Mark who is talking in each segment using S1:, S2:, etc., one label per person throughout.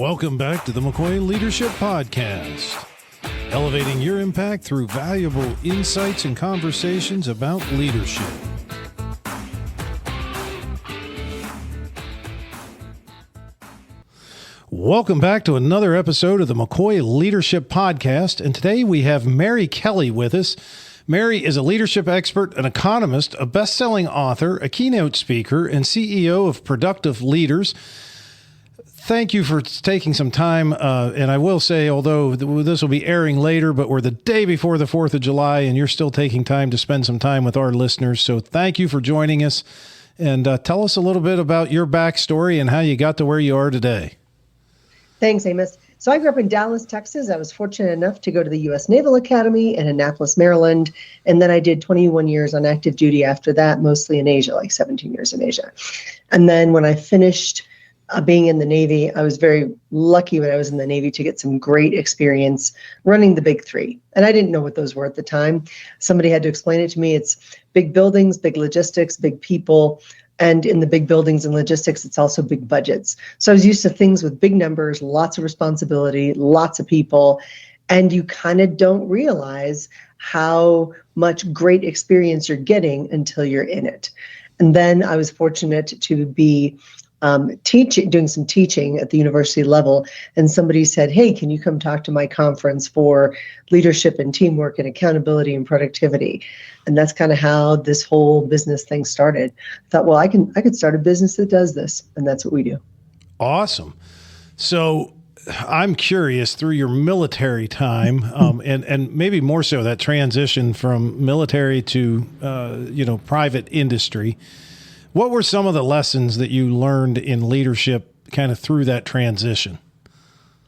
S1: Welcome back to the McCoy Leadership Podcast, elevating your impact through valuable insights and conversations about leadership. Welcome back to another episode of the McCoy Leadership Podcast, and today we have Mary Kelly with us. Mary is a leadership expert, an economist, a best-selling author, a keynote speaker, and CEO of Productive Leaders. Thank you for taking some time, and I will say, although this will be airing later, but we're the day before the 4th of July, and you're still taking time to spend some time with our listeners, so thank you for joining us, and tell us a little bit about your backstory and how you got to where you are today.
S2: Thanks, Amos. So I grew up in Dallas, Texas. I was fortunate enough to go to the U.S. Naval Academy in Annapolis, Maryland. And then I did 21 years on active duty after that, mostly in Asia, like 17 years in Asia. And then when I finished being in the Navy, I was very lucky when I was in the Navy to get some great experience running the big three. And I didn't know what those were at the time. Somebody had to explain it to me. It's big buildings, big logistics, big people. And in the big buildings and logistics, it's also big budgets. So I was used to things with big numbers, lots of responsibility, lots of people, and you kind of don't realize how much great experience you're getting until you're in it. And then I was fortunate to be doing some teaching at the university level, and somebody said, "Hey, can you come talk to my conference for leadership and teamwork and accountability and productivity?" And that's kind of how this whole business thing started. I thought, well, I could start a business that does this, and that's what we do.
S1: Awesome. So I'm curious, through your military time, and maybe more so that transition from military to private industry. What were some of the lessons that you learned in leadership kind of through that transition?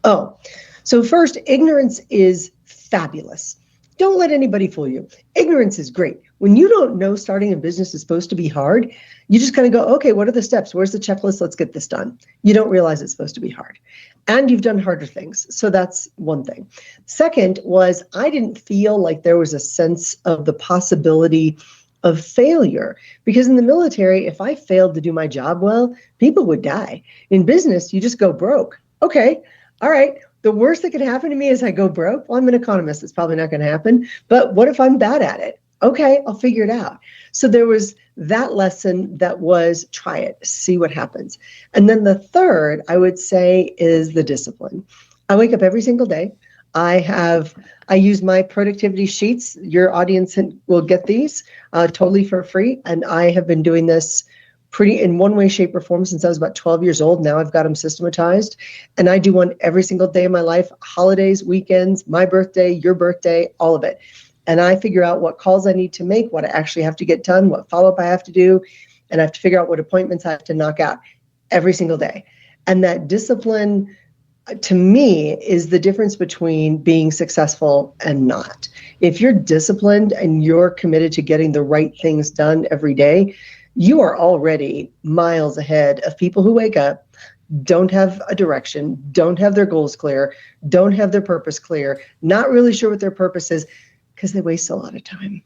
S2: Oh, so first, ignorance is fabulous. Don't let anybody fool you. Ignorance is great. When you don't know starting a business is supposed to be hard, you just kind of go, okay, what are the steps? Where's the checklist? Let's get this done. You don't realize it's supposed to be hard. And you've done harder things. So that's one thing. Second was I didn't feel like there was a sense of the possibility of failure. Because in the military, if I failed to do my job well, people would die. In business, you just go broke. Okay, all right. The worst that could happen to me is I go broke. Well, I'm an economist. It's probably not going to happen. But what if I'm bad at it? Okay, I'll figure it out. So there was that lesson that was try it, see what happens. And then the third, I would say, is the discipline. I wake up every single day. I use my productivity sheets. Your audience will get these totally for free. And I have been doing this pretty in one way, shape, or form since I was about 12 years old. Now I've got them systematized. And I do one every single day of my life, holidays, weekends, my birthday, your birthday, all of it. And I figure out what calls I need to make, what I actually have to get done, what follow-up I have to do. And I have to figure out what appointments I have to knock out every single day. And that discipline, to me, is the difference between being successful and not. If you're disciplined and you're committed to getting the right things done every day, you are already miles ahead of people who wake up, don't have a direction, don't have their goals clear, don't have their purpose clear, not really sure what their purpose is, because they waste a lot of time.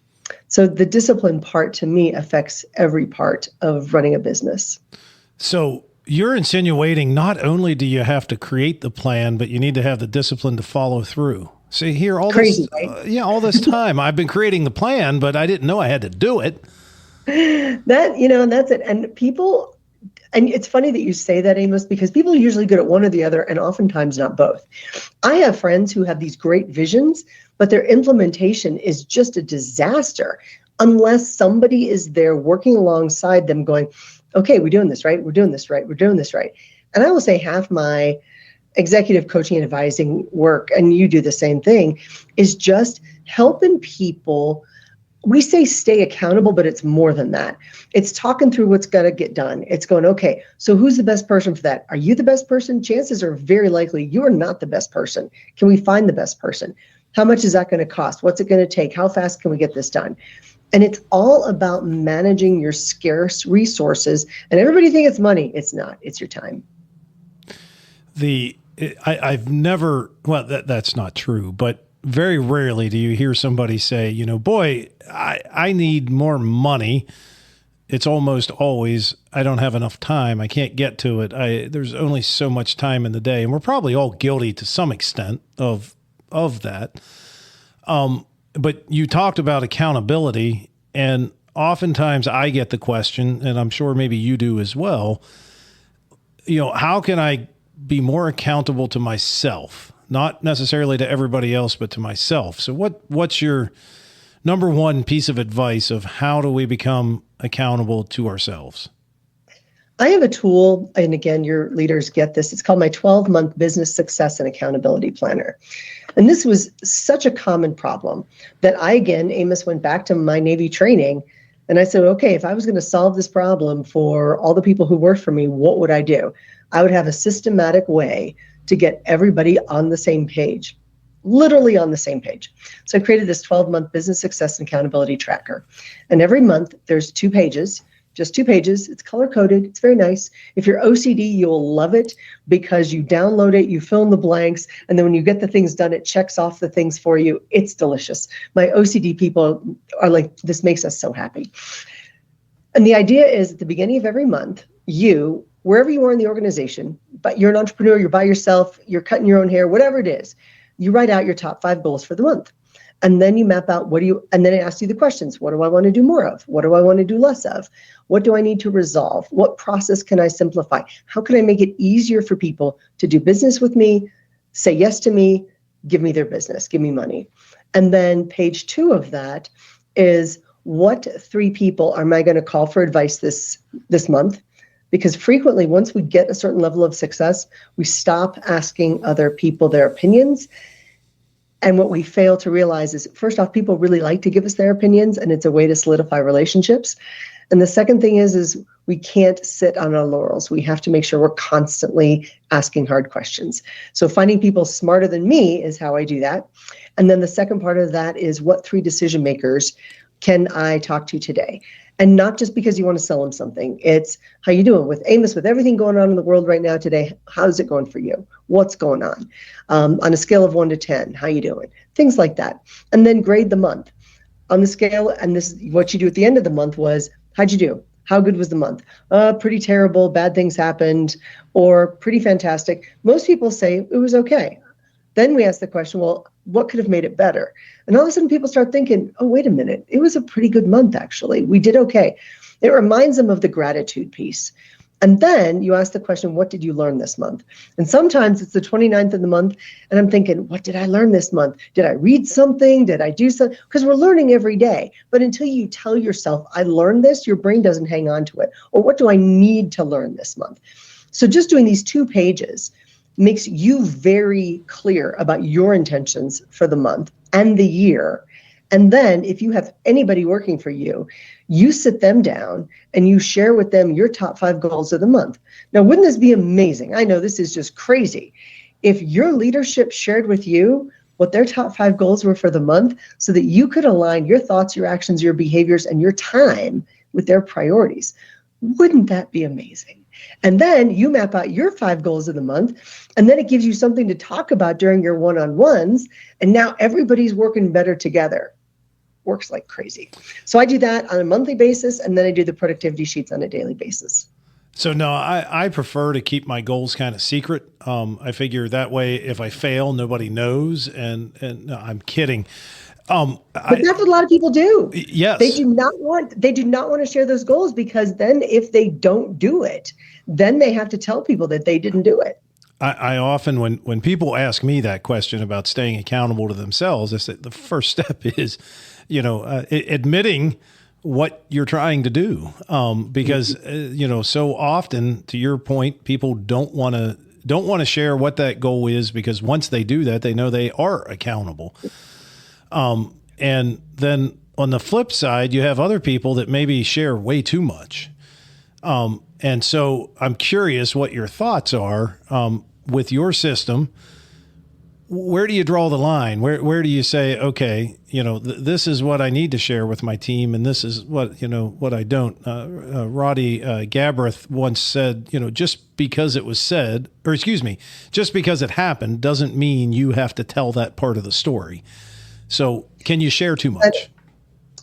S2: So the discipline part, to me, affects every part of running a business.
S1: So you're insinuating not only do you have to create the plan, but you need to have the discipline to follow through. See, here, all
S2: Crazy,
S1: this,
S2: right?
S1: All this time I've been creating the plan, but I didn't know I had to do it.
S2: And that's it. And it's funny that you say that, Amos, because people are usually good at one or the other, and oftentimes not both. I have friends who have these great visions, but their implementation is just a disaster unless somebody is there working alongside them going, okay, we're doing this right, we're doing this right, we're doing this right. And I will say half my executive coaching and advising work, and you do the same thing, is just helping people. We say stay accountable, but it's more than that. It's talking through what's got to get done. It's going, okay, so who's the best person for that? Are you the best person? Chances are very likely you are not the best person. Can we find the best person? How much is that going to cost? What's it going to take? How fast can we get this done? And it's all about managing your scarce resources. And everybody thinks it's money. It's not. It's your time.
S1: I've never, well, that's not true, but very rarely do you hear somebody say, boy, I need more money. it's almost always, I don't have enough time. I can't get to it. There's only so much time in the day. And we're probably all guilty to some extent of that. But you talked about accountability, and oftentimes I get the question, and I'm sure maybe you do as well, how can I be more accountable to myself? Not necessarily to everybody else, but to myself. So what's your number one piece of advice of how do we become accountable to ourselves?
S2: I have a tool, and again, your leaders get this. It's called my 12-month business success and accountability planner. And this was such a common problem that Amos, went back to my Navy training, and I said, okay, if I was going to solve this problem for all the people who work for me, what would I do? I would have a systematic way to get everybody on the same page, literally on the same page. So I created this 12-month business success and accountability tracker. And every month there's 2 pages, just 2 pages. It's color-coded. It's very nice. If you're OCD, you'll love it because you download it, you fill in the blanks, and then when you get the things done, it checks off the things for you. It's delicious. My OCD people are like, this makes us so happy. And the idea is at the beginning of every month, wherever you are in the organization, but you're an entrepreneur, you're by yourself, you're cutting your own hair, whatever it is, you write out your top 5 goals for the month. And then you map out and then it asks you the questions. What do I want to do more of? What do I want to do less of? What do I need to resolve? What process can I simplify? How can I make it easier for people to do business with me, say yes to me, give me their business, give me money? And then page 2 of that is what 3 people am I going to call for advice this month? Because frequently, once we get a certain level of success, we stop asking other people their opinions. And what we fail to realize is, first off, people really like to give us their opinions, and it's a way to solidify relationships. And the second thing is we can't sit on our laurels. We have to make sure we're constantly asking hard questions. So finding people smarter than me is how I do that. And then the second part of that is, what 3 decision makers can I talk to today? And not just because you want to sell them something. It's, how you doing with Amos, with everything going on in the world right now today? How's it going for you? What's going on? On a scale of 1 to 10, how you doing? Things like that. And then grade the month on the scale. And this is what you do at the end of the month was, how'd you do? How good was the month? Pretty terrible, bad things happened, or pretty fantastic. Most people say it was okay. Then we ask the question, well, what could have made it better? And all of a sudden people start thinking, oh, wait a minute, it was a pretty good month, actually. We did okay. It reminds them of the gratitude piece. And then you ask the question, what did you learn this month? And sometimes it's the 29th of the month, and I'm thinking, what did I learn this month? Did I read something? Did I do something? Because we're learning every day. But until you tell yourself, I learned this, your brain doesn't hang on to it. Or what do I need to learn this month? So just doing these 2 pages makes you very clear about your intentions for the month and the year. And then if you have anybody working for you, you sit them down and you share with them your top 5 goals of the month. Now, wouldn't this be amazing? I know this is just crazy. If your leadership shared with you what their top 5 goals were for the month so that you could align your thoughts, your actions, your behaviors, and your time with their priorities, wouldn't that be amazing? And then you map out your 5 goals of the month, and then it gives you something to talk about during your one-on-ones. And now everybody's working better together. Works like crazy. So I do that on a monthly basis, and then I do the productivity sheets on a daily basis.
S1: So no, I prefer to keep my goals kind of secret. I figure that way, if I fail, nobody knows. And no, I'm kidding.
S2: But that's what a lot of people do.
S1: Yes.
S2: They do not want to share those goals, because then if they don't do it, then they have to tell people that they didn't do it.
S1: I often, when people ask me that question about staying accountable to themselves, I say the first step is, admitting what you're trying to do. Because, so often, to your point, people don't want to share what that goal is, because once they do that, they know they are accountable. And then on the flip side, you have other people that maybe share way too much. And so I'm curious what your thoughts are, with your system. Where do you draw the line? Where do you say, okay, this is what I need to share with my team, and this is what I don't. Roddy Gabreth once said, just because it was said, just because it happened doesn't mean you have to tell that part of the story. So can you share too much?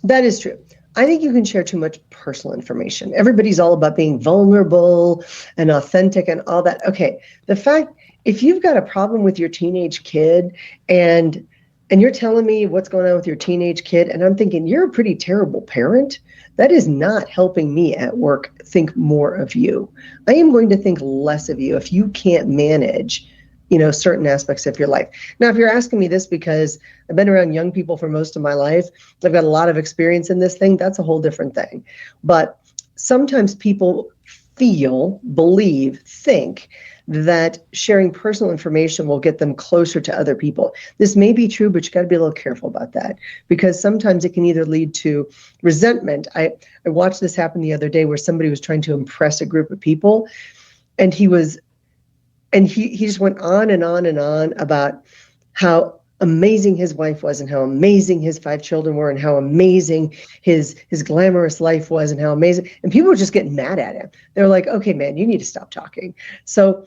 S2: That is true. I think you can share too much personal information. Everybody's all about being vulnerable and authentic and all that. Okay, the fact, if you've got a problem with your teenage kid and you're telling me what's going on with your teenage kid, and I'm thinking you're a pretty terrible parent, that is not helping me at work think more of you. I am going to think less of you if you can't manage, certain aspects of your life. Now, if you're asking me this because I've been around young people for most of my life, I've got a lot of experience in this thing, that's a whole different thing. But sometimes people feel, believe, think that sharing personal information will get them closer to other people. This may be true, but you got to be a little careful about that, because sometimes it can either lead to resentment. I watched this happen the other day where somebody was trying to impress a group of people, and he just went on and on and on about how amazing his wife was and how amazing his 5 children were and how amazing his glamorous life was and how amazing, and people were just getting mad at him. They're like, okay, man, you need to stop talking. So,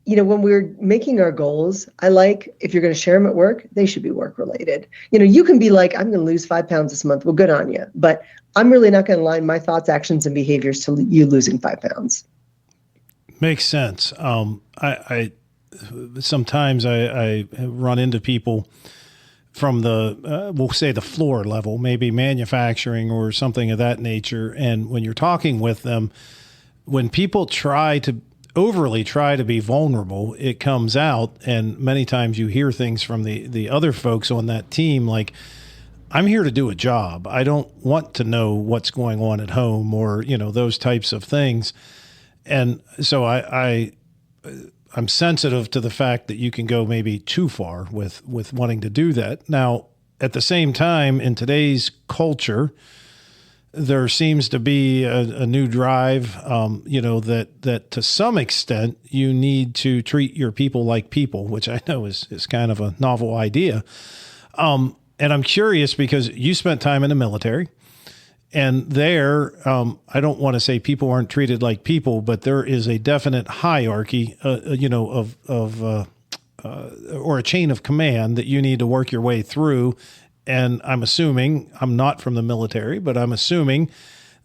S2: when we're making our goals, I like, if you're going to share them at work, they should be work related. You can be like, I'm going to lose 5 pounds this month. Well, good on you. But I'm really not going to align my thoughts, actions, and behaviors to you losing 5 pounds.
S1: Makes sense. I sometimes I run into people from the, we'll say the floor level, maybe manufacturing or something of that nature. And when you're talking with them, when people overly try to be vulnerable, it comes out. And many times you hear things from the other folks on that team, like, I'm here to do a job. I don't want to know what's going on at home or, those types of things. And so I'm sensitive to the fact that you can go maybe too far with wanting to do that. Now, at the same time, in today's culture, there seems to be a new drive, that to some extent you need to treat your people like people, which I know is kind of a novel idea. And I'm curious because you spent time in the military. And there, I don't want to say people aren't treated like people, but there is a definite hierarchy, or a chain of command that you need to work your way through. And I'm assuming, I'm not from the military, but I'm assuming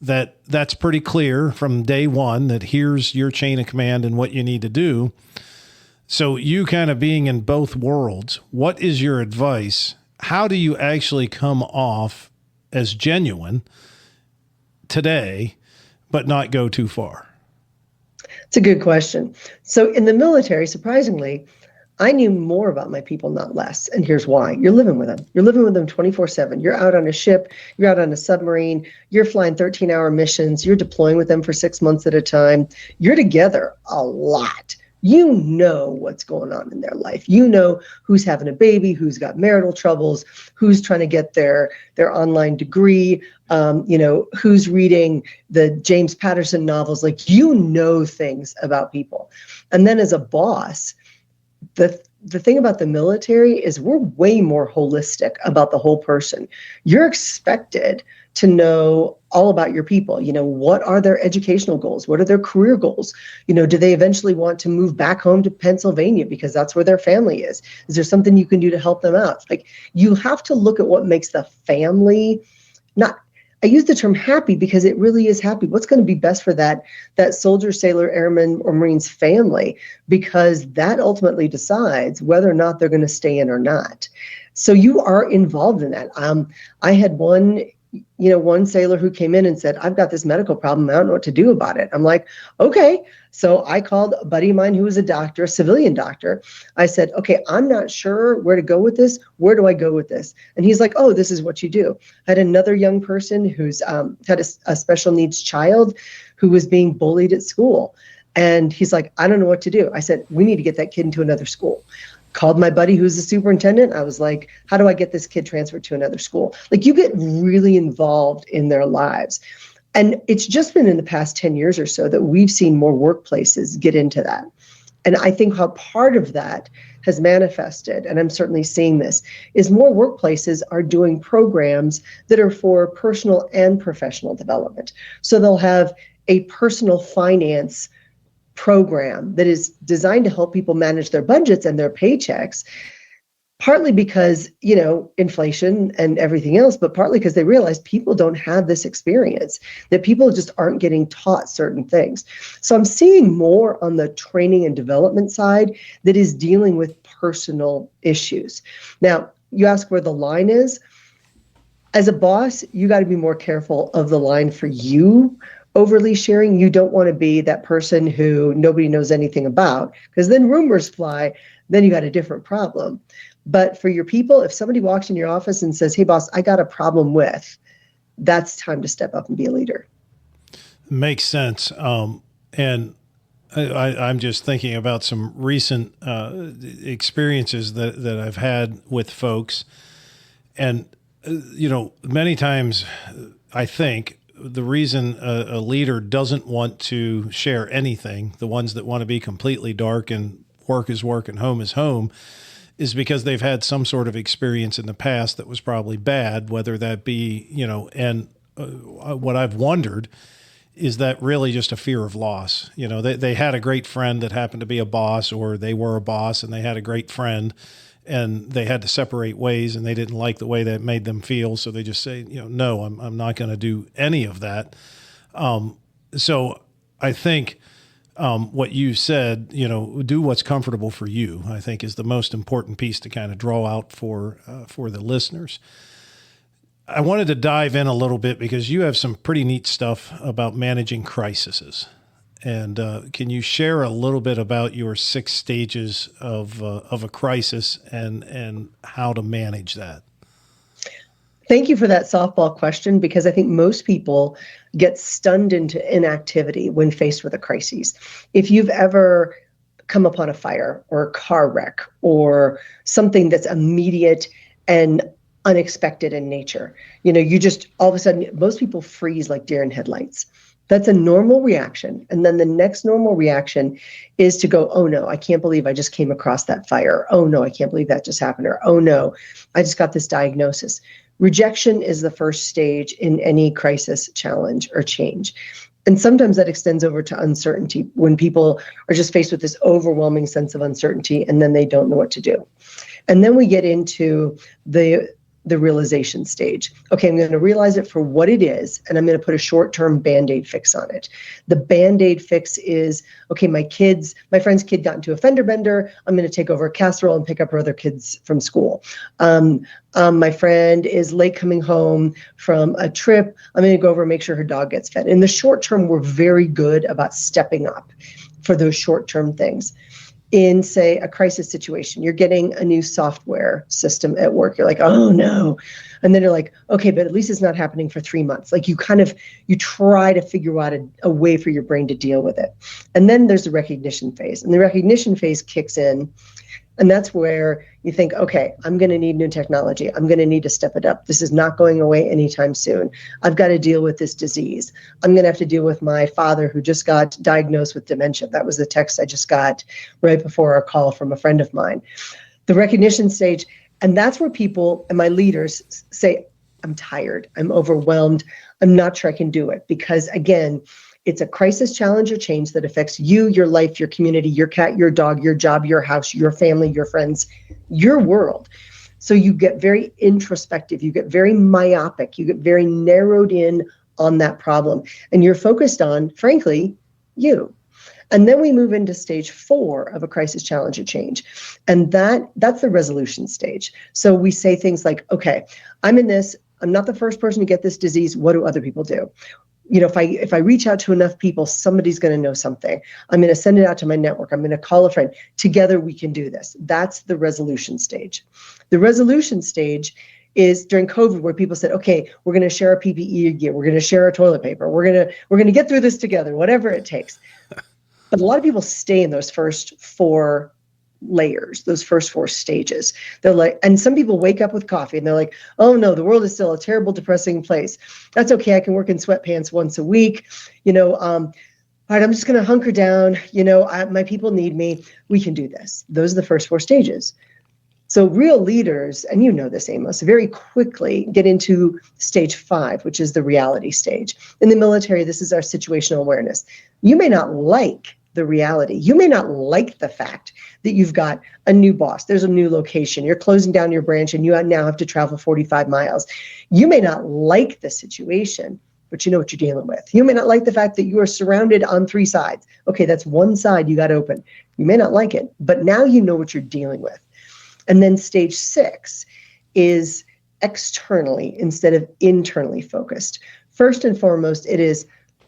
S1: that that's pretty clear from day one, that here's your chain of command and what you need to do. So you kind of being in both worlds, what is your advice? How do you actually come off as genuine today, but not go too far?
S2: It's a good question. So in the military, surprisingly, I knew more about my people, not less. And here's why. You're living with them. You're living with them 24/7. You're out on a ship. You're out on a submarine. You're flying 13-hour missions. You're deploying with them for 6 months at a time. You're together a lot. You know what's going on in their life. You know who's having a baby, who's got marital troubles, who's trying to get their online degree, who's reading the James Patterson novels. Like, things about people. And then as a boss, the thing about the military is we're way more holistic about the whole person. You're expected to know all about your people. What are their educational goals? What are their career goals? Do they eventually want to move back home to Pennsylvania because that's where their family is? Is there something you can do to help them out? Like, you have to look at what makes the family, I use the term happy because it really is happy. What's going to be best for that soldier, sailor, airman, or Marine's family? Because that ultimately decides whether or not they're going to stay in or not. So you are involved in that. I had one sailor who came in and said, I've got this medical problem. I don't know what to do about it. I'm like, okay. So I called a buddy of mine who was a doctor, a civilian doctor. I said, okay, I'm not sure where to go with this. Where do I go with this? And he's like, oh, this is what you do. I had another young person who's had a special needs child who was being bullied at school. And he's like, I don't know what to do. I said, we need to get that kid into another school. Called my buddy who's the superintendent. I was like, how do I get this kid transferred to another school? Like, you get really involved in their lives. And it's just been in the past 10 years or so that we've seen more workplaces get into that. And I think how part of that has manifested, and I'm certainly seeing this, is more workplaces are doing programs that are for personal and professional development. So they'll have a personal finance program that is designed to help people manage their budgets and their paychecks. Partly because, inflation and everything else, but partly because they realize people don't have this experience, that people just aren't getting taught certain things. So I'm seeing more on the training and development side that is dealing with personal issues. Now, you ask where the line is. As a boss, you got to be more careful of the line for you. Overly sharing, you don't want to be that person who nobody knows anything about, because then rumors fly, then you got a different problem. But for your people, if somebody walks in your office and says, hey, boss, I got a problem with, that's time to step up and be a leader.
S1: Makes sense. And I'm just thinking about some recent experiences that I've had with folks. And, many times I think the reason a leader doesn't want to share anything, the ones that want to be completely dark and work is work and home is home, is because they've had some sort of experience in the past that was probably bad, whether that be, and what I've wondered is that really just a fear of loss. They had a great friend that happened to be a boss, or they were a boss and they had a great friend and they had to separate ways and they didn't like the way that made them feel. So they just say, no, I'm not going to do any of that. So I think, what you said, do what's comfortable for you, I think is the most important piece to kind of draw out for the listeners. I wanted to dive in a little bit because you have some pretty neat stuff about managing crises. And can you share a little bit about your 6 stages of a crisis and how to manage that?
S2: Thank you for that softball question, because I think most people get stunned into inactivity when faced with a crisis. If you've ever come upon a fire or a car wreck or something that's immediate and unexpected in nature, you just all of a sudden, most people freeze like deer in headlights. That's a normal reaction. And then the next normal reaction is to go, oh no, I can't believe I just came across that fire. Oh no, I can't believe that just happened. Or, oh no, I just got this diagnosis. Rejection is the first stage in any crisis, challenge, or change. And sometimes that extends over to uncertainty, when people are just faced with this overwhelming sense of uncertainty and then they don't know what to do. And then we get into the realization stage. Okay, I'm going to realize it for what it is, and I'm going to put a short-term Band-Aid fix on it. The Band-Aid fix is, okay, my friend's kid got into a fender bender. I'm going to take over a casserole and pick up her other kids from school. My friend is late coming home from a trip. I'm going to go over and make sure her dog gets fed. In the short term, we're very good about stepping up for those short-term things. In, say, a crisis situation, you're getting a new software system at work. You're like, oh no. And then you're like, okay, but at least it's not happening for 3 months. Like you try to figure out a way for your brain to deal with it. And then there's the recognition phase. And the recognition phase kicks in. And that's where you think, okay, I'm going to need new technology. I'm going to need to step it up. This is not going away anytime soon. I've got to deal with this disease. I'm going to have to deal with my father who just got diagnosed with dementia. That was the text I just got right before our call from a friend of mine. The recognition stage, and that's where people and my leaders say, I'm tired, I'm overwhelmed, I'm not sure I can do it. Because again, it's a crisis, challenge, or change that affects you, your life, your community, your cat, your dog, your job, your house, your family, your friends, your world. So you get very introspective, you get very myopic, you get very narrowed in on that problem. And you're focused on, frankly, you. And then we move into stage 4 of a crisis, challenge, or change. And that's the resolution stage. So we say things like, okay, I'm in this, I'm not the first person to get this disease. What do other people do? If I reach out to enough people, somebody's going to know something. I'm going to send it out to my network. I'm going to call a friend. Together we can do this. That's the resolution stage. The resolution stage is during COVID, where people said, okay, we're going to share our PPE gear. We're going to share our toilet paper. We're going to get through this together, whatever it takes. But a lot of people stay in those first 4 layers, those first 4 stages. They're like, and some people wake up with coffee and they're like, oh no, the world is still a terrible, depressing place. That's okay. I can work in sweatpants once a week. All right, I'm just going to hunker down. My people need me. We can do this. Those are the first 4 stages. So real leaders, and you know this, Amos, very quickly get into stage 5, which is the reality stage. In the military, this is our situational awareness. You may not like the reality. You may not like the fact that you've got a new boss, there's a new location, you're closing down your branch and you now have to travel 45 miles. You may not like the situation, but you know what you're dealing with. You may not like the fact that you are surrounded on 3 sides. Okay, that's one side you got open. You may not like it, but now you know what you're dealing with. And then stage 6 is externally instead of internally focused. First and foremost, it is,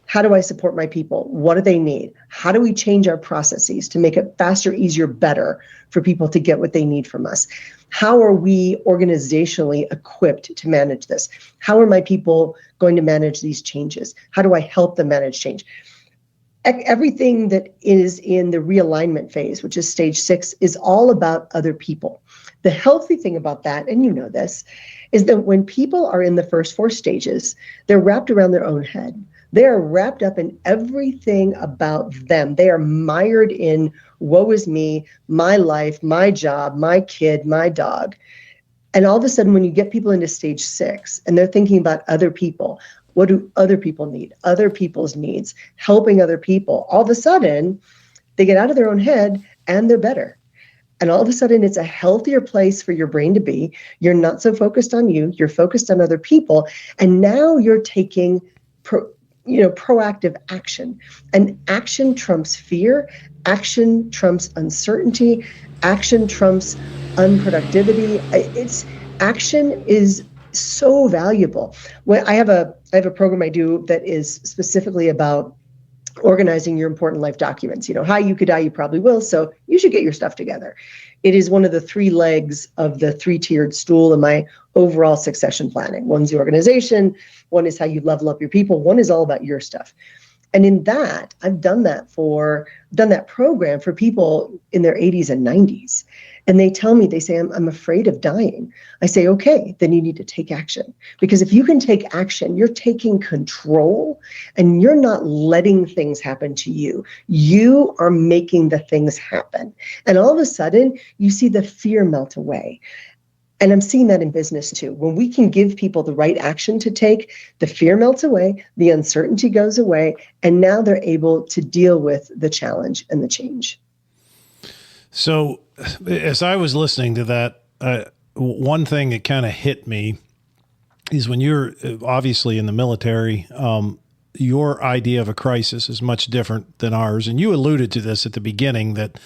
S2: how do I support my people? What do they need? How do we change our processes to make it faster, easier, better for people to get what they need from us? How are we organizationally equipped to manage this? How are my people going to manage these changes? How do I help them manage change? Everything that is in the realignment phase, which is stage 6, is all about other people. The healthy thing about that, and you know this, is that when people are in the first 4 stages, they're wrapped around their own head. They are wrapped up in everything about them. They are mired in woe is me, my life, my job, my kid, my dog. And all of a sudden, when you get people into stage 6 and they're thinking about other people, what do other people need? Other people's needs, helping other people. All of a sudden, they get out of their own head and they're better. And all of a sudden, it's a healthier place for your brain to be. You're not so focused on you. You're focused on other people. And now you're taking proactive action. And action trumps fear. Action trumps uncertainty. Action trumps unproductivity. Action is so valuable. When I have a program I do that is specifically about organizing your important life documents. Hi, you could die, you probably will, so you should get your stuff together. It is one of the 3 legs of the 3-tiered stool in my overall succession planning. One's the organization, one is how you level up your people, one is all about your stuff. And in that, I've done that program for people in their 80s and 90s. And they tell me, they say, I'm afraid of dying. I say, okay, then you need to take action. Because if you can take action, you're taking control and you're not letting things happen to you. You are making the things happen. And all of a sudden, you see the fear melt away. And I'm seeing that in business too. When we can give people the right action to take, the fear melts away, the uncertainty goes away, and now they're able to deal with the challenge and the change.
S1: So as I was listening to that, one thing that kind of hit me is when you're obviously in the military, your idea of a crisis is much different than ours. And you alluded to this at the beginning that,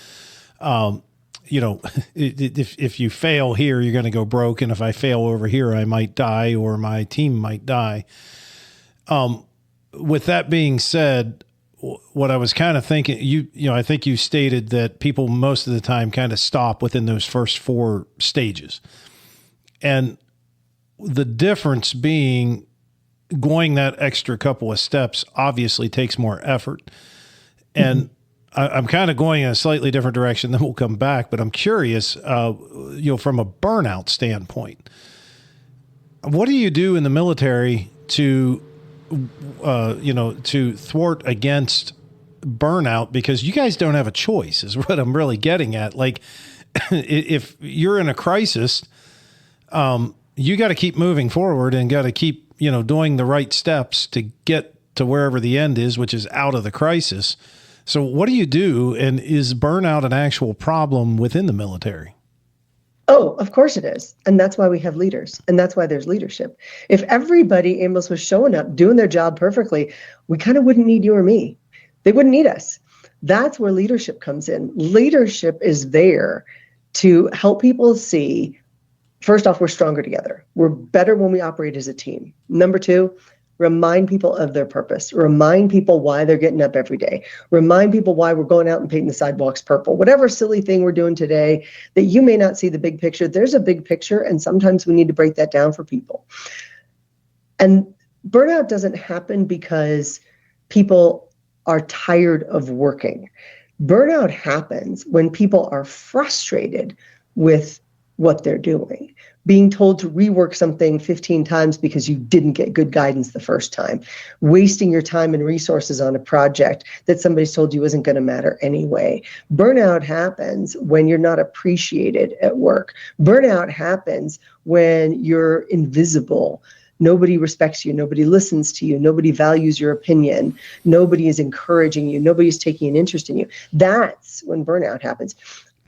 S1: if you fail here, you're going to go broke. And if I fail over here, I might die or my team might die. With that being said, what I was kind of thinking, I think you stated that people most of the time kind of stop within those first 4 stages. And the difference being going that extra couple of steps obviously takes more effort. And I'm kind of going in a slightly different direction, then we'll come back, but I'm curious, from a burnout standpoint, what do you do in the military to thwart against burnout? Because you guys don't have a choice is what I'm really getting at. Like if you're in a crisis, you got to keep moving forward and got to keep, doing the right steps to get to wherever the end is, which is out of the crisis. So what do you do? And is burnout an actual problem within the military?
S2: Oh, of course it is. And that's why we have leaders. And that's why there's leadership. If everybody almost was showing up, doing their job perfectly, we kind of wouldn't need you or me. They wouldn't need us. That's where leadership comes in. Leadership is there to help people see, first off, we're stronger together. We're better when we operate as a team. Number 2, remind people of their purpose. Remind people why they're getting up every day. Remind people why we're going out and painting the sidewalks purple. Whatever silly thing we're doing today that you may not see the big picture, there's a big picture, and sometimes we need to break that down for people. And burnout doesn't happen because people are tired of working. Burnout happens when people are frustrated with what they're doing. Being told to rework something 15 times because you didn't get good guidance the first time, wasting your time and resources on a project that somebody's told you isn't going to matter anyway. Burnout happens when you're not appreciated at work. Burnout happens when you're invisible nobody respects you, nobody listens to you, nobody values your opinion, nobody is encouraging you, nobody's taking an interest in you. That's when burnout happens.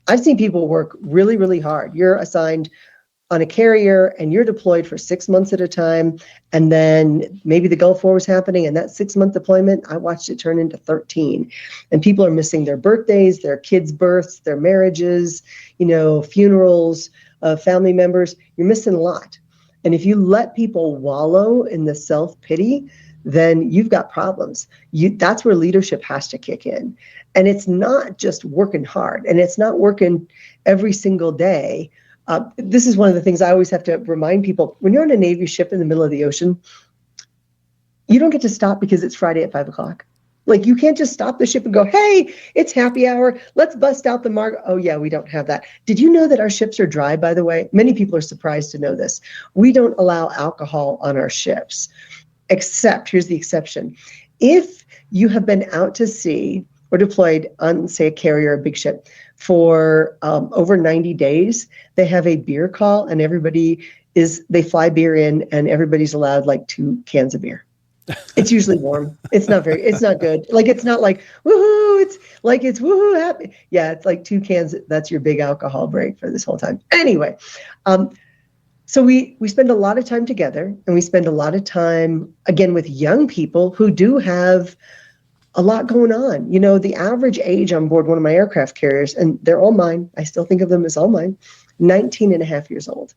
S2: I've seen people work really, really hard. You're assigned on a carrier and you're deployed for 6 months at a time. And then maybe the Gulf War was happening, and that 6-month deployment, I watched it turn into 13. And people are missing their birthdays, their kids' births, their marriages, funerals, family members. You're missing a lot. And if you let people wallow in the self-pity, then you've got problems. That's where leadership has to kick in. And it's not just working hard, and it's not working every single day. This is one of the things I always have to remind people. When you're on a Navy ship in the middle of the ocean, you don't get to stop because it's Friday at 5:00. Like, you can't just stop the ship and go, hey, it's happy hour. Let's bust out the marg. Oh, yeah, we don't have that. Did you know that our ships are dry, by the way? Many people are surprised to know this. We don't allow alcohol on our ships, except, here's the exception. If you have been out to sea or deployed on, say, a carrier, a big ship, for over 90 days, they have a beer call, and they fly beer in, and everybody's allowed like 2 cans of beer. It's usually warm. It's not good. Like, it's not like, woohoo, it's like, it's woohoo happy. Yeah, it's like 2 cans. That's your big alcohol break for this whole time. Anyway, so we spend a lot of time together, and we spend a lot of time, again, with young people who do have a lot going on. The average age on board one of my aircraft carriers, and they're all mine, I still think of them as all mine, 19 and a half years old.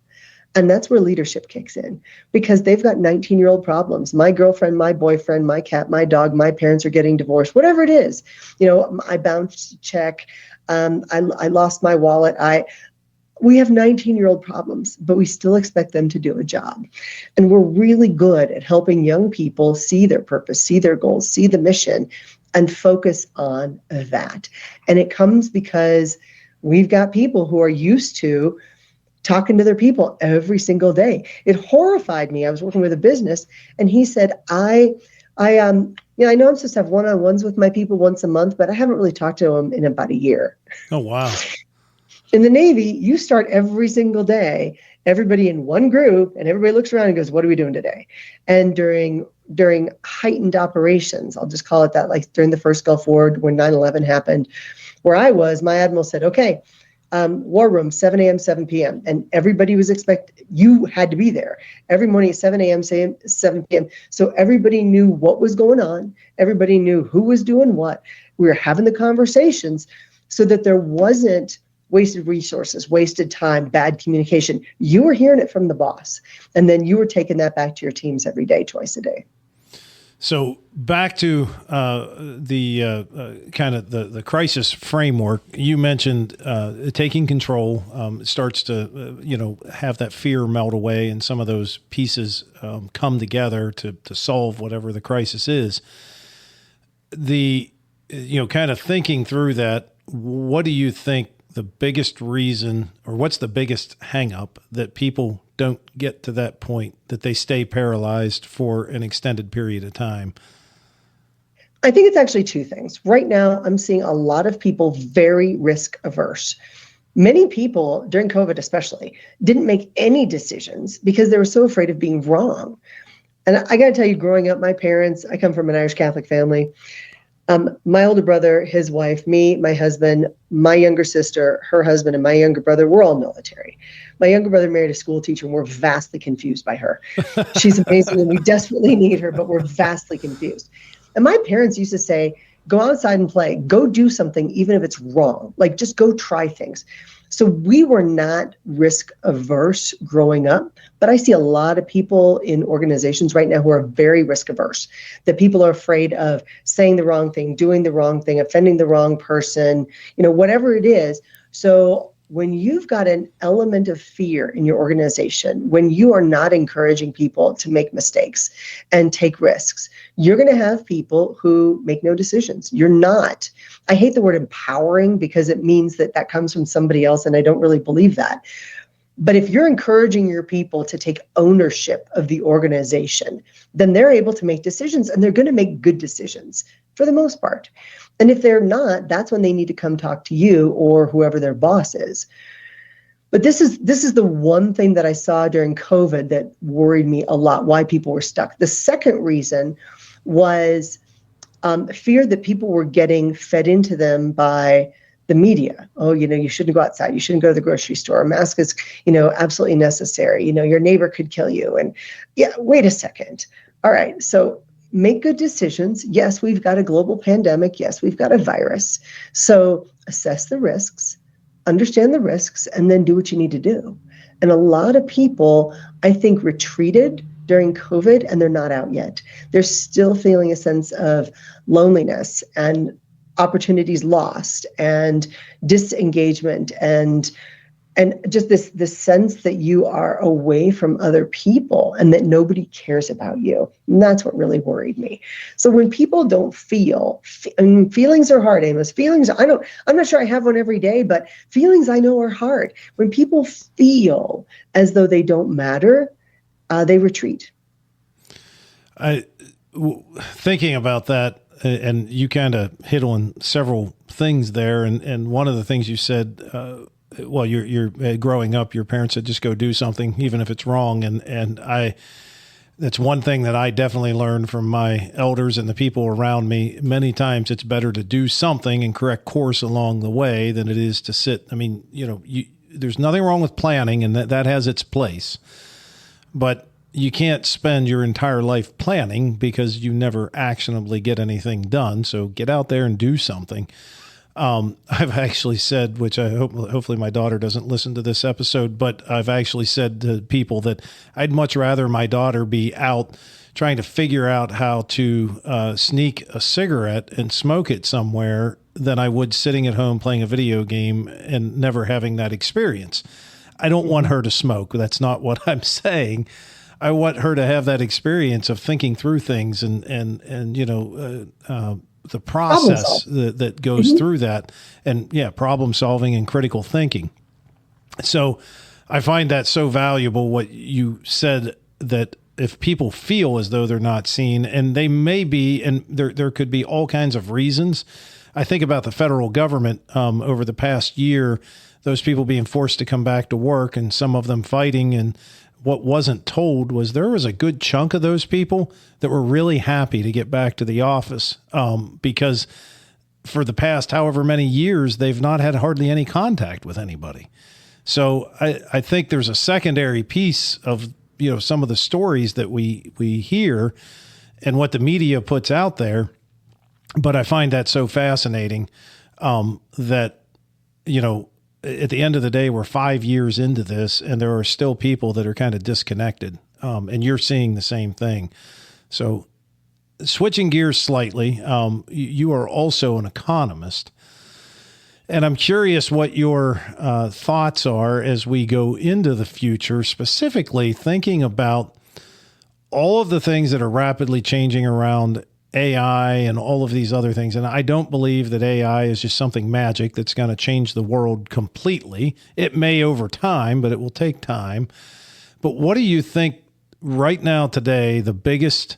S2: And that's where leadership kicks in, because they've got 19-year-old problems. My girlfriend, my boyfriend, my cat, my dog, my parents are getting divorced, whatever it is. I bounced a check. I lost my wallet. We have 19-year-old problems, but we still expect them to do a job. And we're really good at helping young people see their purpose, see their goals, see the mission, and focus on that. And it comes because we've got people who are used to talking to their people every single day. It horrified me. I was working with a business, and he said, I know I'm supposed to have one-on-ones with my people once a month, but I haven't really talked to them in about a year.
S1: Oh, wow.
S2: In the Navy, you start every single day, everybody in one group, and everybody looks around and goes, what are we doing today? And during heightened operations, I'll just call it that, like during the first Gulf War, when 9/11 happened, where I was, my admiral said, okay, war room, 7 a.m., 7 p.m. And everybody was you had to be there every morning at 7 a.m., 7 p.m. So everybody knew what was going on. Everybody knew who was doing what. We were having the conversations so that there wasn't wasted resources, wasted time, bad communication. You were hearing it from the boss, and then you were taking that back to your teams every day, twice a day.
S1: So back to the kind of the crisis framework, you mentioned taking control starts to, have that fear melt away, and some of those pieces come together to solve whatever the crisis is. Kind of thinking through that, what do you think the biggest reason, or what's the biggest hang up that people don't get to that point, that they stay paralyzed for an extended period of time?
S2: I think it's actually 2 things. Right now, I'm seeing a lot of people very risk averse. Many people, during COVID especially, didn't make any decisions because they were so afraid of being wrong. And I got to tell you, growing up, my parents, I come from an Irish Catholic family. My older brother, his wife, me, my husband, my younger sister, her husband, and my younger brother, we're all military. My younger brother married a school teacher, and we're vastly confused by her. She's amazing, and we desperately need her, but we're vastly confused. And my parents used to say, go outside and play, go do something, even if it's wrong, like just go try things. So we were not risk averse growing up, but I see a lot of people in organizations right now who are very risk averse, that people are afraid of saying the wrong thing, doing the wrong thing, offending the wrong person, whatever it is. So when you've got an element of fear in your organization, when you are not encouraging people to make mistakes and take risks, you're going to have people who make no decisions. You're not. I hate the word empowering because it means that comes from somebody else, and I don't really believe that. But if you're encouraging your people to take ownership of the organization, then they're able to make decisions, and they're going to make good decisions for the most part. And if they're not, that's when they need to come talk to you or whoever their boss is. But this is the one thing that I saw during COVID that worried me a lot, why people were stuck. The second reason was fear that people were getting fed into them by the media. Oh, you shouldn't go outside. You shouldn't go to the grocery store. A mask is, absolutely necessary. Your neighbor could kill you. And yeah, wait a second. All right. So make good decisions. Yes, we've got a global pandemic. Yes, we've got a virus. So assess the risks, understand the risks, and then do what you need to do. And a lot of people, I think, retreated during COVID, and they're not out yet. They're still feeling a sense of loneliness and opportunities lost and disengagement and just this sense that you are away from other people and that nobody cares about you. And that's what really worried me. So when people don't feel, and feelings are hard, Amos. Feelings, I'm not sure I have one every day, but feelings I know are hard. When people feel as though they don't matter, they retreat.
S1: Thinking about that, and you kind of hit on several things there, and one of the things you said, well, you're growing up, your parents said just go do something, even if it's wrong, and that's one thing that I definitely learned from my elders and the people around me. Many times it's better to do something and correct course along the way than it is to sit. I mean, there's nothing wrong with planning, and that has its place, but you can't spend your entire life planning because you never actionably get anything done. So get out there and do something. I've actually said, which I hopefully my daughter doesn't listen to this episode, but I've actually said to people that I'd much rather my daughter be out trying to figure out how to sneak a cigarette and smoke it somewhere than I would sitting at home playing a video game and never having that experience. I don't want her to smoke. That's not what I'm saying. I want her to have that experience of thinking through things and the process that goes through that, and problem solving and critical thinking. So I find that so valuable what you said, that if people feel as though they're not seen, and they may be, and there could be all kinds of reasons. I think about the federal government over the past year, those people being forced to come back to work and some of them fighting, and what wasn't told was there was a good chunk of those people that were really happy to get back to the office because for the past however many years, they've not had hardly any contact with anybody. So I think there's a secondary piece of, some of the stories that we hear and what the media puts out there. But I find that so fascinating that, at the end of the day, we're 5 years into this and there are still people that are kind of disconnected. And you're seeing the same thing. So switching gears slightly, you are also an economist. And I'm curious what your thoughts are as we go into the future, specifically thinking about all of the things that are rapidly changing around AI and all of these other things. And I don't believe that AI is just something magic that's going to change the world completely. It may over time, but it will take time. But what do you think right now today the biggest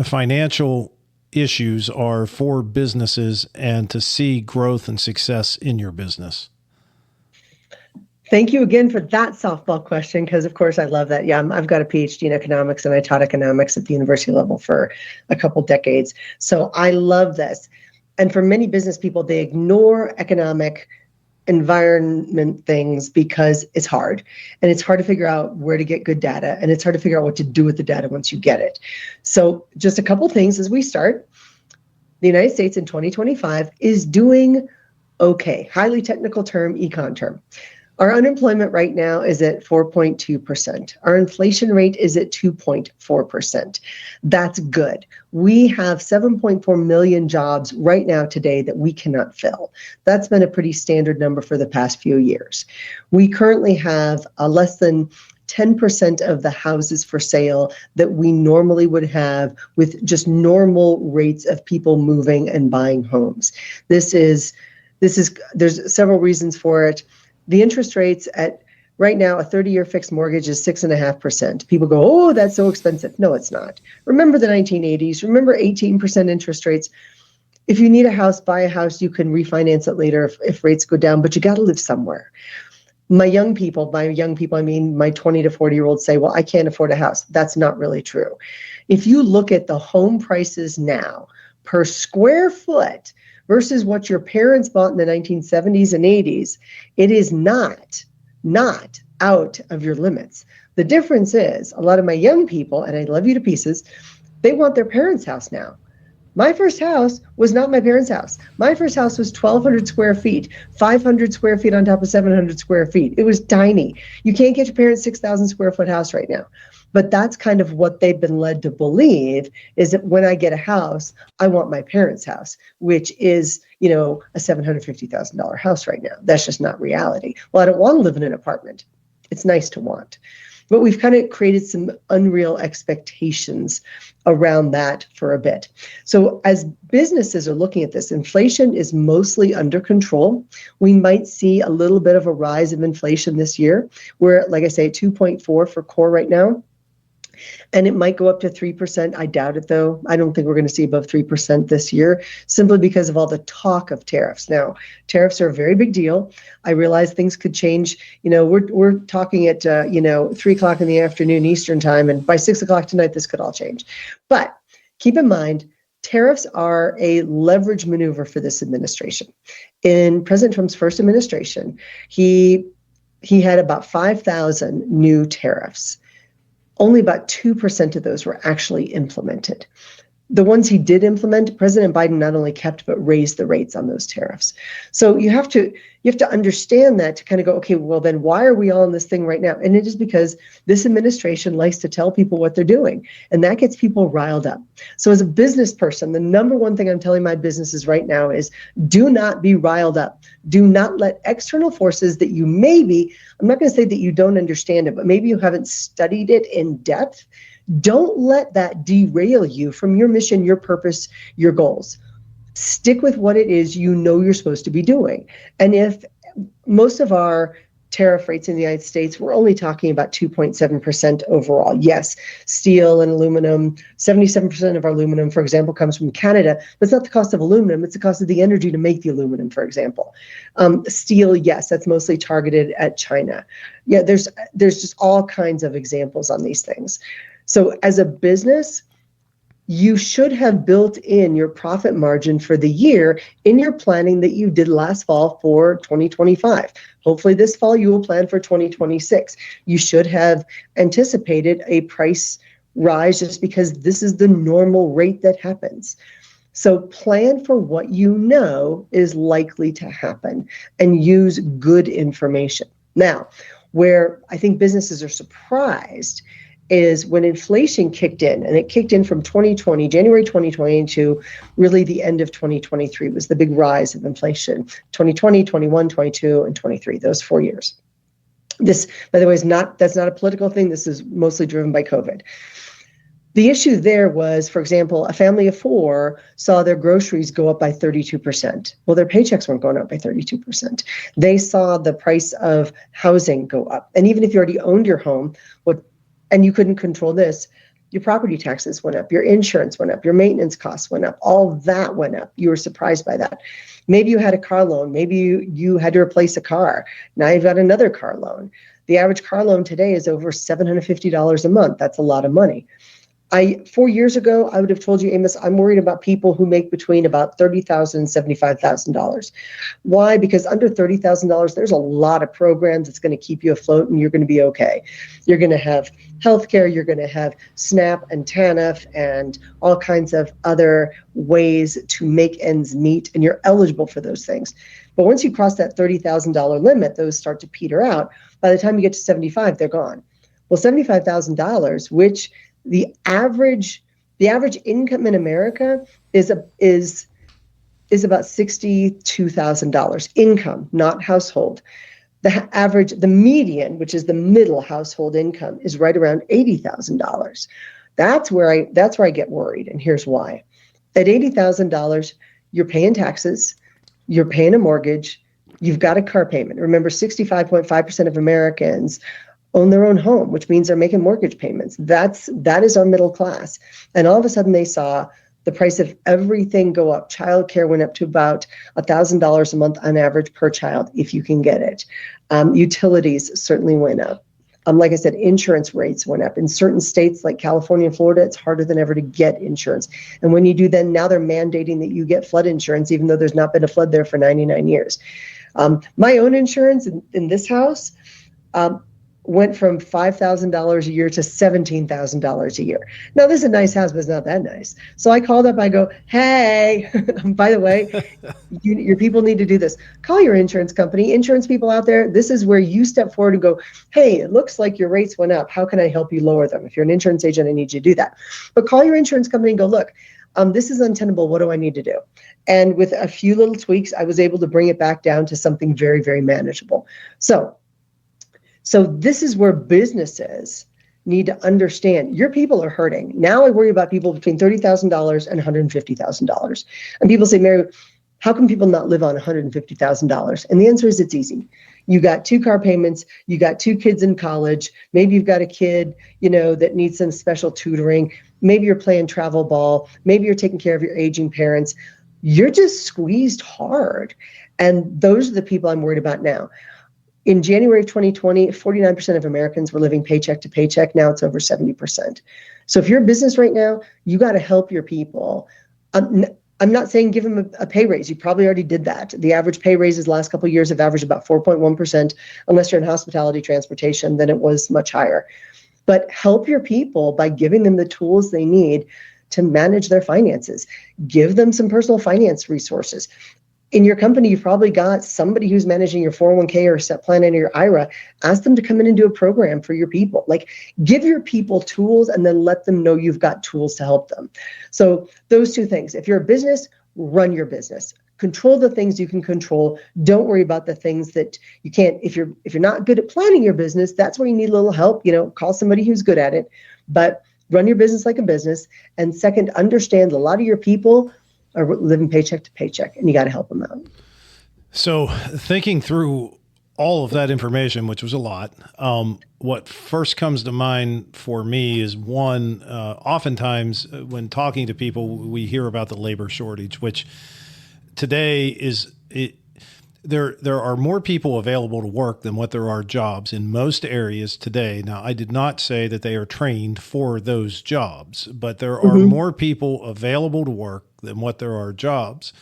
S1: financial issues are for businesses and to see growth and success in your business?
S2: Thank you again for that softball question, because of course I love that. Yeah, I've got a PhD in economics and I taught economics at the university level for a couple decades. So I love this. And for many business people, they ignore economic environment things because it's hard. And it's hard to figure out where to get good data. And it's hard to figure out what to do with the data once you get it. So just a couple things as we start. The United States in 2025 is doing okay. Highly technical term, econ term. Our unemployment right now is at 4.2%. Our inflation rate is at 2.4%. That's good. We have 7.4 million jobs right now today that we cannot fill. That's been a pretty standard number for the past few years. We currently have less than 10% of the houses for sale that we normally would have with just normal rates of people moving and buying homes. There's several reasons for it. The interest rates at right now, a 30-year fixed mortgage is 6.5%. People go, oh, that's so expensive. No, it's not. Remember the 1980s. Remember 18% interest rates. If you need a house, buy a house. You can refinance it later if rates go down, but you got to live somewhere. My young people, I mean my 20 to 40-year-olds say, well, I can't afford a house. That's not really true. If you look at the home prices now per square foot versus what your parents bought in the 1970s and 80s, it is not out of your limits. The difference is a lot of my young people, and I love you to pieces, they want their parents' house now. My first house was not my parents' house. My first house was 1,200 square feet, 500 square feet on top of 700 square feet. It was tiny. You can't get your parents' 6,000 square foot house right now. But that's kind of what they've been led to believe, is that when I get a house, I want my parents' house, which is, a $750,000 house right now. That's just not reality. Well, I don't want to live in an apartment. It's nice to want. But we've kind of created some unreal expectations around that for a bit. So as businesses are looking at this, inflation is mostly under control. We might see a little bit of a rise of inflation this year. We're at, like I say, 2.4 for core right now. And it might go up to 3%. I doubt it, though. I don't think we're going to see above 3% this year, simply because of all the talk of tariffs. Now, tariffs are a very big deal. I realize things could change. We're talking at 3 o'clock in the afternoon Eastern time, and by 6 o'clock tonight, this could all change. But keep in mind, tariffs are a leverage maneuver for this administration. In President Trump's first administration, he had about 5,000 new tariffs. Only about 2% of those were actually implemented. The ones he did implement, President Biden not only kept, but raised the rates on those tariffs. So you have to understand that to kind of go, okay, well, then why are we all in this thing right now? And it is because this administration likes to tell people what they're doing, and that gets people riled up. So as a business person, the number one thing I'm telling my businesses right now is do not be riled up. Do not let external forces that you maybe, I'm not going to say that you don't understand it, but maybe you haven't studied it in depth. Don't let that derail you from your mission, your purpose, your goals. Stick with what it is you're supposed to be doing. And if most of our tariff rates in the United States, we're only talking about 2.7% overall. Yes, steel and aluminum, 77% of our aluminum, for example, comes from Canada. But it's not the cost of aluminum, it's the cost of the energy to make the aluminum, for example. Steel, yes, that's mostly targeted at China. Yeah, there's just all kinds of examples on these things. So as a business, you should have built in your profit margin for the year in your planning that you did last fall for 2025. Hopefully this fall you will plan for 2026. You should have anticipated a price rise just because this is the normal rate that happens. So plan for what you know is likely to happen and use good information. Now, where I think businesses are surprised is when inflation kicked in, and it kicked in from January 2020 to really the end of 2023 was the big rise of inflation. 2020, 21, 22, and 23, those 4 years. This, by the way, that's not a political thing. This is mostly driven by COVID. The issue there was, for example, a family of 4 saw their groceries go up by 32%. Well, their paychecks weren't going up by 32%. They saw the price of housing go up. And even if you already owned your home, and you couldn't control this, your property taxes went up, your insurance went up, your maintenance costs went up, all that went up. You were surprised by that. Maybe you had a car loan, maybe you had to replace a car. Now you've got another car loan. The average car loan today is over $750 a month. That's a lot of money. 4 years ago, I would have told you, Amos, I'm worried about people who make between about $30,000 and $75,000. Why? Because under $30,000, there's a lot of programs that's going to keep you afloat and you're going to be okay. You're going to have healthcare, you're going to have SNAP and TANF and all kinds of other ways to make ends meet, and you're eligible for those things. But once you cross that $30,000 limit, those start to peter out. By the time you get to 75, they're gone. Well, $75,000, which the average income in America is about $62,000 income, not household. The median, which is the middle household income, is right around $80,000. That's where I get worried, and here's why. At $80,000, you're paying taxes, you're paying a mortgage, you've got a car payment. Remember, 65.5% of Americans own their own home, which means they're making mortgage payments. That is our middle class. And all of a sudden they saw the price of everything go up. Childcare went up to about $1,000 a month on average per child, if you can get it. Utilities certainly went up. Like I said, insurance rates went up. In certain states like California and Florida, it's harder than ever to get insurance. And when you do, then now they're mandating that you get flood insurance, even though there's not been a flood there for 99 years. My own insurance in this house went from $5,000 a year to $17,000 a year. Now, this is a nice house, but it's not that nice. So I called up, I go, hey, by the way, your people need to do this. Call your insurance company. Insurance people out there, this is where you step forward and go, hey, it looks like your rates went up. How can I help you lower them? If you're an insurance agent, I need you to do that. But call your insurance company and go, look, this is untenable. What do I need to do? And with a few little tweaks, I was able to bring it back down to something very, very manageable. So this is where businesses need to understand your people are hurting. Now I worry about people between $30,000 and $150,000. And people say, Mary, how can people not live on $150,000? And the answer is it's easy. You got 2 car payments, you got 2 kids in college, maybe you've got a kid, that needs some special tutoring, maybe you're playing travel ball, maybe you're taking care of your aging parents. You're just squeezed hard. And those are the people I'm worried about now. In January of 2020, 49% of Americans were living paycheck to paycheck. Now it's over 70%. So if you're a business right now, you got to help your people. I'm not saying give them a pay raise. You probably already did that. The average pay raises the last couple of years have averaged about 4.1%. Unless you're in hospitality transportation, then it was much higher. But help your people by giving them the tools they need to manage their finances. Give them some personal finance resources. In your company, you've probably got somebody who's managing your 401k or SEP plan and your IRA. Ask them to come in and do a program for your people. Like, give your people tools and then let them know you've got tools to help them. So those 2 things. If you're a business, run your business. Control the things you can control. Don't worry about the things that you can't. If you're not good at planning your business, that's where you need a little help. Call somebody who's good at it. But run your business like a business. And second, understand a lot of your people are living paycheck to paycheck, and you got to help them out.
S1: So thinking through all of that information, which was a lot, what first comes to mind for me is one, oftentimes when talking to people, we hear about the labor shortage, which today there are more people available to work than what there are jobs in most areas today. Now, I did not say that they are trained for those jobs, but there are more people available to work than what there are jobs.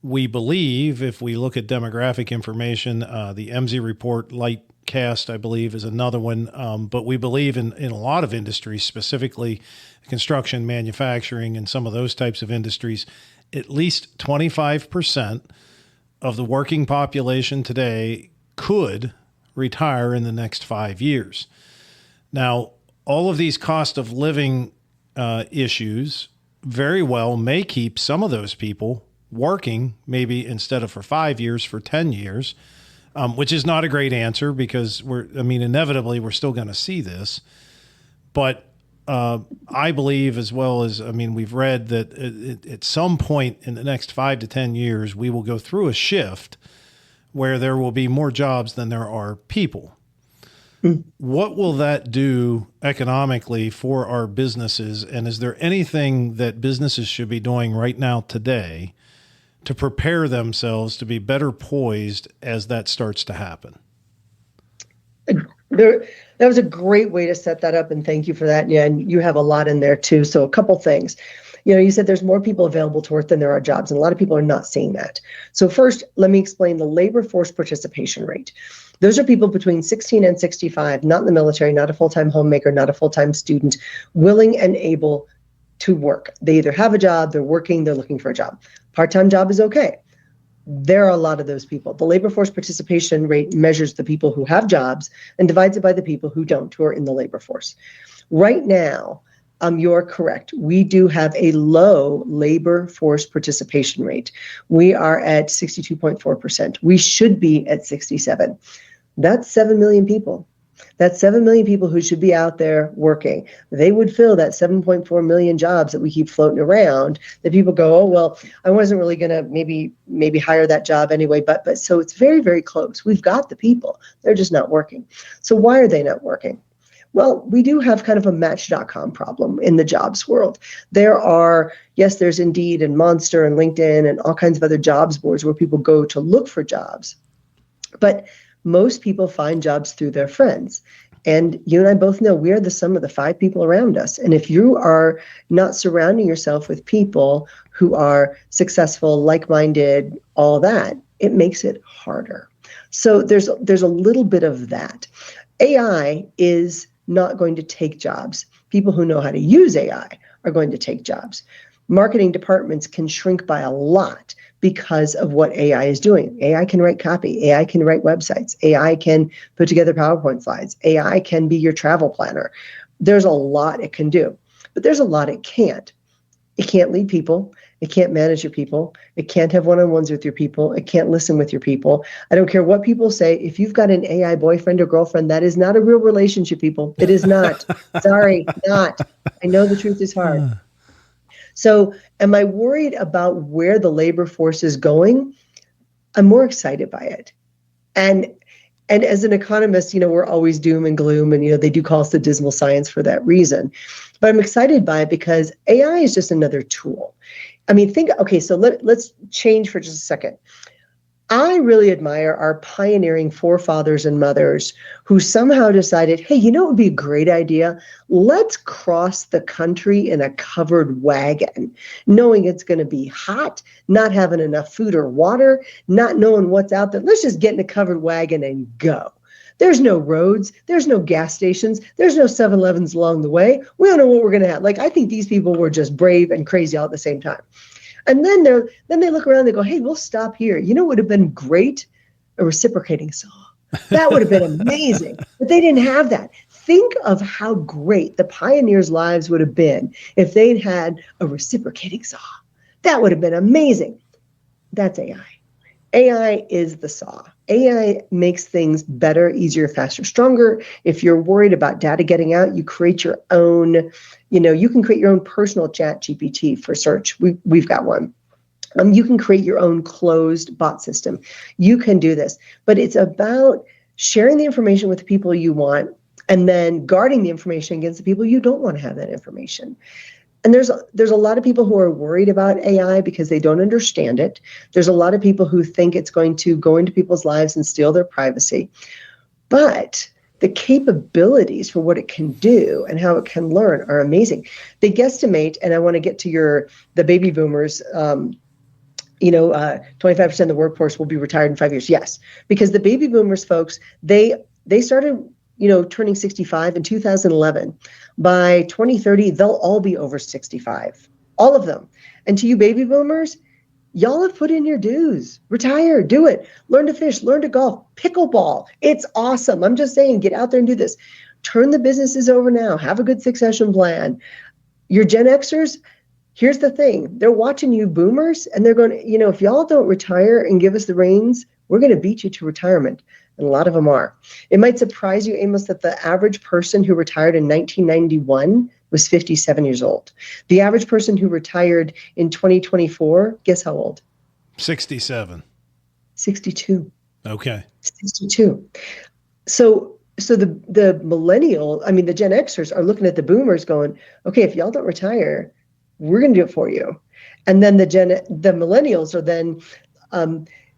S1: We believe, if we look at demographic information, the MZ report, Lightcast, I believe, is another one. But we believe in a lot of industries, specifically construction, manufacturing, and some of those types of industries, at least 25% of the working population today could retire in the next 5 years. Now, all of these cost of living issues very well may keep some of those people working, maybe instead of for 5 years, for 10 years, which is not a great answer because inevitably we're still going to see this. But I believe, as well as, we've read that at some point in the next 5 to 10 years, we will go through a shift where there will be more jobs than there are people. What will that do economically for our businesses? And is there anything that businesses should be doing right now today to prepare themselves to be better poised as that starts to happen?
S2: That was a great way to set that up, and thank you for that. Yeah, and you have a lot in there too. So a couple things. You said there's more people available to work than there are jobs, and a lot of people are not seeing that. So first, let me explain the labor force participation rate. Those are people between 16 and 65, not in the military, not a full-time homemaker, not a full-time student, willing and able to work. They either have a job, they're working, they're looking for a job. Part-time job is okay. There are a lot of those people. The labor force participation rate measures the people who have jobs and divides it by the people who don't, who are in the labor force. Right now, you're correct. We do have a low labor force participation rate. We are at 62.4%. We should be at 67. That's 7 million people. That's 7 million people who should be out there working. They would fill that 7.4 million jobs that we keep floating around, that people go, oh, well, I wasn't really going to maybe hire that job anyway. But so it's very, very close. We've got the people. They're just not working. So why are they not working? Well, we do have kind of a Match.com problem in the jobs world. There's Indeed and Monster and LinkedIn and all kinds of other jobs boards where people go to look for jobs. But most people find jobs through their friends. And you and I both know we are the sum of the 5 people around us. And if you are not surrounding yourself with people who are successful, like-minded, all that, it makes it harder. So there's a little bit of that. AI is not going to take jobs. People who know how to use AI are going to take jobs. Marketing departments can shrink by a lot because of what AI is doing. AI can write copy. AI can write websites. AI can put together PowerPoint slides. AI can be your travel planner. There's a lot it can do, but there's a lot it can't. It can't lead people. It can't manage your people. It can't have one-on-ones with your people. It can't listen with your people. I don't care what people say. If you've got an AI boyfriend or girlfriend, that is not a real relationship, people. It is not. Sorry, not. I know the truth is hard. So am I worried about where the labor force is going? I'm more excited by it. And as an economist, we're always doom and gloom, and they do call us the dismal science for that reason. But I'm excited by it because AI is just another tool. I mean, so let's change for just a second. I really admire our pioneering forefathers and mothers who somehow decided, hey, it would be a great idea. Let's cross the country in a covered wagon, knowing it's going to be hot, not having enough food or water, not knowing what's out there. Let's just get in a covered wagon and go. There's no roads. There's no gas stations. There's no 7-Elevens along the way. We don't know what we're going to have. I think these people were just brave and crazy all at the same time. And then they look around and they go, hey, we'll stop here. What would have been great? A reciprocating saw. That would have been amazing. But they didn't have that. Think of how great the pioneers' lives would have been if they'd had a reciprocating saw. That would have been amazing. That's AI. AI is the saw. AI makes things better, easier, faster, stronger. If you're worried about data getting out, you create your own, you can create your own personal chat GPT for search. We've got one. You can create your own closed bot system. You can do this, but it's about sharing the information with the people you want and then guarding the information against the people you don't want to have that information. And there's a lot of people who are worried about AI because they don't understand it. There's a lot of people who think it's going to go into people's lives and steal their privacy. But the capabilities for what it can do and how it can learn are amazing. They guesstimate, and I want to get to the baby boomers, 25% of the workforce will be retired in 5 years. Yes, because the baby boomers, folks, they started turning 65 in 2011. By 2030, they'll all be over 65, all of them. And to you baby boomers, y'all have put in your dues. Retire, do it. Learn to fish, learn to golf, pickleball. It's awesome. I'm just saying, get out there and do this. Turn the businesses over now. Have a good succession plan. Your Gen Xers, here's the thing. They're watching you boomers, and they're going to, if y'all don't retire and give us the reins, we're going to beat you to retirement. And a lot of them are. It might surprise you, Amos, that the average person who retired in 1991 was 57 years old. The average person who retired in 2024, guess how old?
S1: 67.
S2: 62.
S1: Okay.
S2: 62. So the the Gen Xers are looking at the boomers going, okay, if y'all don't retire, we're going to do it for you. And then the millennials are then,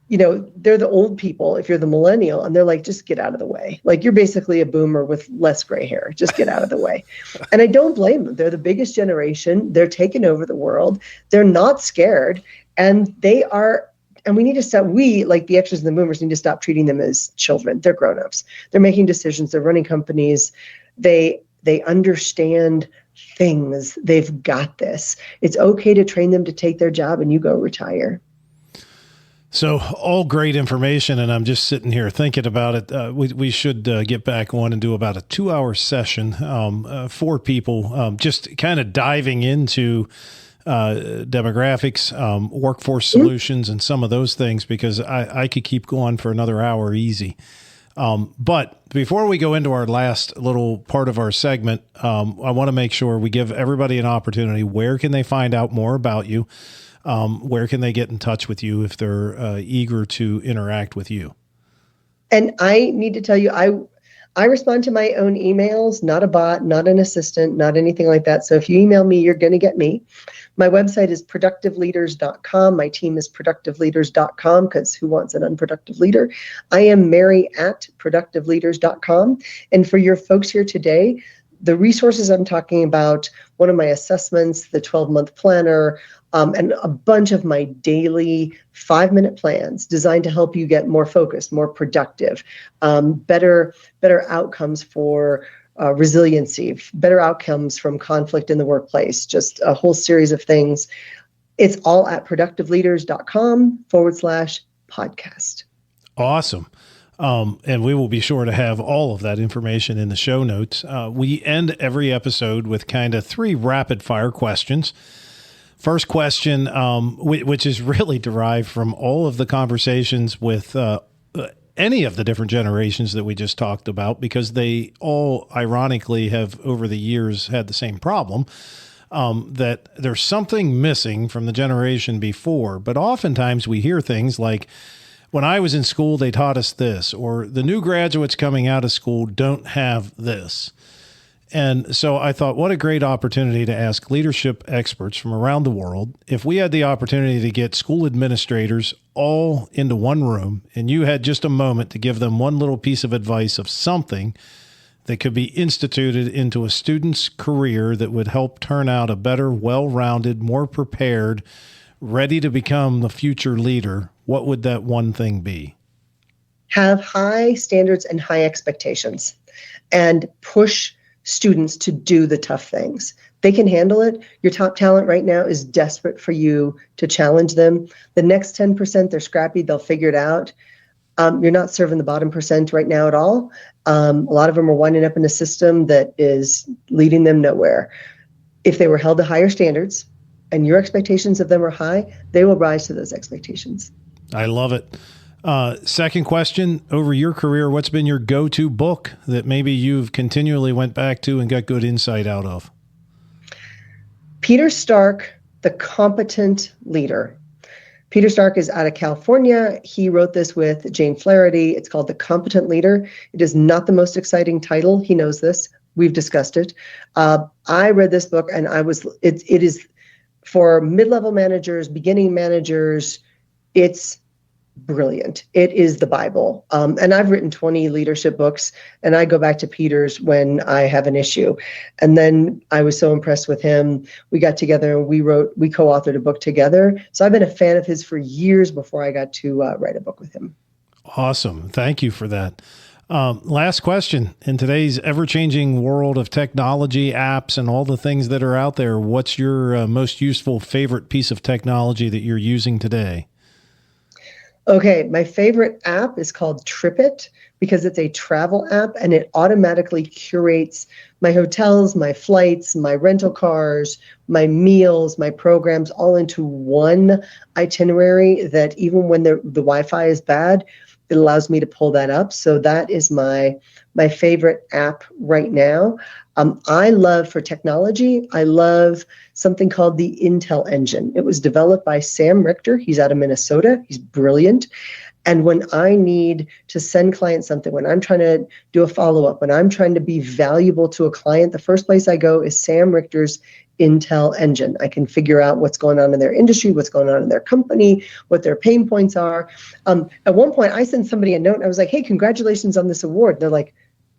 S2: they're the old people if you're the millennial, and they're like, just get out of the way. You're basically a boomer with less gray hair. Just get out of the way. And I don't blame them. They're the biggest generation. They're taking over the world. They're not scared. And we need to stop, like the Xers and the boomers, need to stop treating them as children. They're grown-ups. They're making decisions. They're running companies. They understand things. They've got this. It's okay to train them to take their job and you go retire.
S1: So all great information, and I'm just sitting here thinking about it. We should get back on and do about a 2-hour session for people, just kind of diving into demographics, workforce solutions, and some of those things, because I could keep going for another hour easy. But before we go into our last little part of our segment, I want to make sure we give everybody an opportunity. Where can they find out more about you? Where can they get in touch with you if they're eager to interact with you?
S2: And I need to tell you, I respond to my own emails, not a bot, not an assistant, not anything like that. So if you email me, you're going to get me. My website is productiveleaders.com. My team is productiveleaders.com, because who wants an unproductive leader? I am Mary at productiveleaders.com. And for your folks here today, the resources I'm talking about, one of my assessments, the 12-month planner, and a bunch of my daily 5-minute plans designed to help you get more focused, more productive, better outcomes for resiliency, better outcomes from conflict in the workplace, just a whole series of things. It's all at productiveleaders.com/podcast.
S1: Awesome. And we will be sure to have all of that information in the show notes. We end every episode with kind of 3 rapid fire questions. First question, which is really derived from all of the conversations with any of the different generations that we just talked about, because they all ironically have over the years had the same problem, that there's something missing from the generation before. But oftentimes we hear things like, when I was in school, they taught us this, or the new graduates coming out of school don't have this. And so I thought, what a great opportunity to ask leadership experts from around the world. If we had the opportunity to get school administrators all into one room, and you had just a moment to give them one little piece of advice of something that could be instituted into a student's career that would help turn out a better, well-rounded, more prepared, ready to become the future leader, what would that one thing be?
S2: Have high standards and high expectations, and push students to do the tough things. They can handle it. Your top talent right now is desperate for you to challenge them. The next 10%, they're scrappy. They'll figure it out. You're not serving the bottom percent right now at all. A lot of them are winding up in a system that is leading them nowhere. If they were held to higher standards and your expectations of them are high, they will rise to those expectations.
S1: I love it. Second question, over your career, what's been your go-to book that maybe you've continually went back to and got good insight out of?
S2: Peter Stark, The Competent Leader. Peter Stark is out of California. He wrote this with Jane Flaherty. It's called The Competent Leader. It is not the most exciting title. He knows this. We've discussed it. I read this book, and it is for mid-level managers, beginning managers. It's brilliant. It is the Bible. And I've written 20 leadership books, and I go back to Peter's when I have an issue. And then I was so impressed with him. We got together and we co-authored a book together. So I've been a fan of his for years before I got to write a book with him.
S1: Awesome. Thank you for that. Last question. In today's ever-changing world of technology, apps, and all the things that are out there, what's your most useful favorite piece of technology that you're using today?
S2: Okay, my favorite app is called TripIt, because it's a travel app and it automatically curates my hotels, my flights, my rental cars, my meals, my programs, all into one itinerary that even when the Wi-Fi is bad, it allows me to pull that up. So that is my favorite app right now. I love, for technology, I love something called the Intel Engine. It was developed by Sam Richter. He's out of Minnesota. He's brilliant. And when I need to send clients something, when I'm trying to do a follow-up, when I'm trying to be valuable to a client, the first place I go is Sam Richter's Intel Engine. I can figure out what's going on in their industry, what's going on in their company, what their pain points are. At one point, I sent somebody a note, and I was like, hey, congratulations on this award. They're like,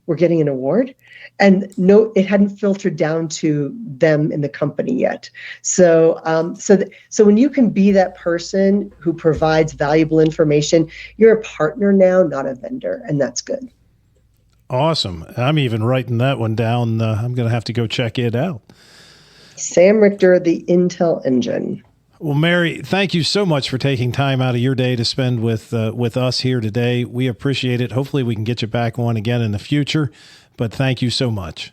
S2: we're getting an award? And no, it hadn't filtered down to them in the company yet. So when you can be that person who provides valuable information, you're a partner now, not a vendor, and that's good.
S1: Awesome. I'm even writing that one down. I'm going to have to go check it out.
S2: Sam Richter, the Intel Engine.
S1: Well, Mary, thank you so much for taking time out of your day to spend with us here today. We appreciate it. Hopefully we can get you back on again in the future, but thank you so much.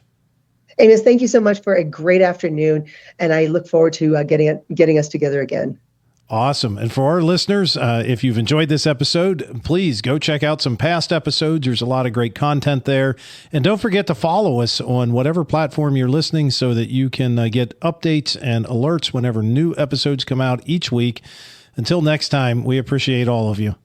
S2: Amos, thank you so much for a great afternoon, and I look forward to getting us together again.
S1: Awesome. And for our listeners, if you've enjoyed this episode, please go check out some past episodes. There's a lot of great content there. And don't forget to follow us on whatever platform you're listening so that you can get updates and alerts whenever new episodes come out each week. Until next time, we appreciate all of you.